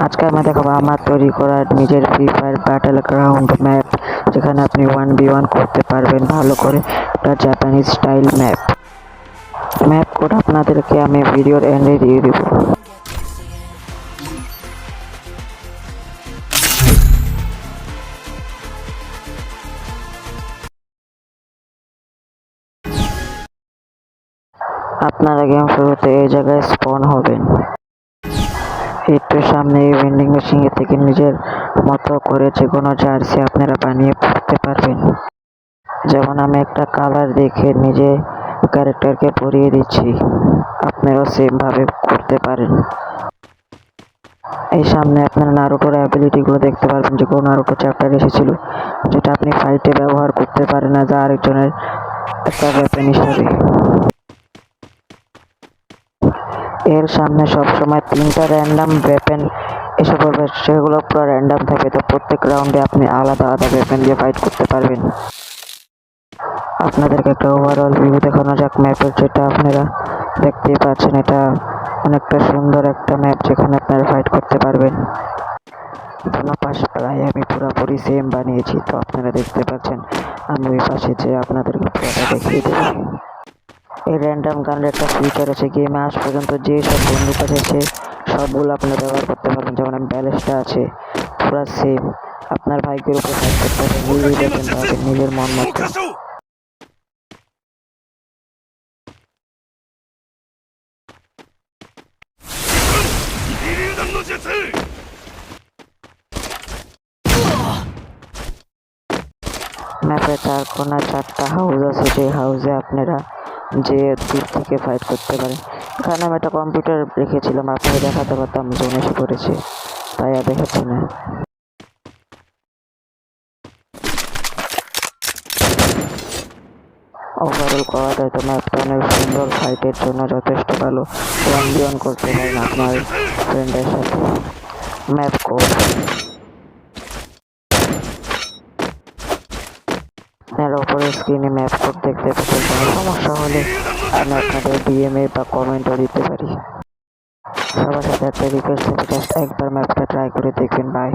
আজকে আমি দেখাবো আমার তৈরি করা নিজের free fire battle ground map, যেখানে আপনি 1v1 করতে পারবেন ভালো করে। এটা জাপানিজ স্টাইল ম্যাপ কোড আপনাদেরকে আমি ভিডিওর এন্ডে দিয়ে দিব। আপনারা গেম শুরুতে এই জায়গায় স্পন হবেন। একটু সামনে এই ভেন্ডিং মেশিন থেকে নিজের মতো করে যে কোনো জার্সি আপনারা বানিয়ে পড়তে পারবেন। যেমন আমি একটা কালার দেখে নিজে ক্যারেক্টারকে পরিয়ে দিচ্ছি, আপনারাও সেম ভাবে করতে পারেন। এই সামনে আপনারা নারুটোর অ্যাবিলিটিগুলো দেখতে পারবেন, যে কোনো নারুটো চ্যাপ্টার এসেছিল, যেটা আপনি ফাইটে ব্যবহার করতে পারেন না, যা আরেকজনের একটা ওয়েপন হিসাবে। এর সামনে সবসময় 3টা র্যান্ডাম ওয়েপন এসে পড়বে, সেগুলো পুরো র্যান্ডাম থাকবে। তো প্রত্যেক রাউন্ডে আপনি আলাদা আলাদা ওয়েপন দিয়ে ফাইট করতে পারবেন। আপনাদেরকে একটা ওভারঅল ভিউ দেখানো যাক ম্যাপের, যেটা আপনারা দেখতেই পাচ্ছেন। এটা অনেকটা সুন্দর একটা ম্যাপ, যেখানে আপনারা ফাইট করতে পারবেন। দোনো পাশ প্রায় আমি পুরোপুরি সেম বানিয়েছি, তো আপনারা দেখতে পাচ্ছেন। আমি ওই পাশে যে আপনাদেরকে পুরোটা দেখিয়ে দেবো। এই র্যান্ডাম গানের একটা ফিচার আছে, গেমে আজ পর্যন্ত যে সব বন্দুক আছে সে সবগুলো আপনারা ব্যবহার করতে পারবেন। যেমন ব্যালেস্টা আছে, পুরো সেম। আপনার ভাইকের উপর ফাইট করতে হবে, নিজের মন মতো। ম্যাপে 4 কোণা 4টা হাউস আছে, যে হাউসে আপনারা যে দূর থেকে ফাইট করতে পারেন। এখানে আমি একটা কম্পিউটার রেখেছিলাম, আপনারা দেখাতে পারতাম, জোন এসে পড়েছে, তাই আর দেখাচ্ছি না। ওভারঅল করা যায় তো ম্যাপটা অনেক সুন্দর, ফাইটের জন্য যথেষ্ট ভালো। 1v1 করতে পারেন আপনার ফ্রেন্ডের সাথে। ম্যাপ কোড আপনার ওপরে স্ক্রিনে ম্যাপ কোড দেখতে পাচ্ছেন। কোনো সমস্যা হলে আমি আপনাদের ডিএমএ বা কমেন্টও দিতে পারি। সবার সাথে একটা রিকোয়েস্ট, জাস্ট একবার ম্যাপটা ট্রাই করে দেখবেন। বাই।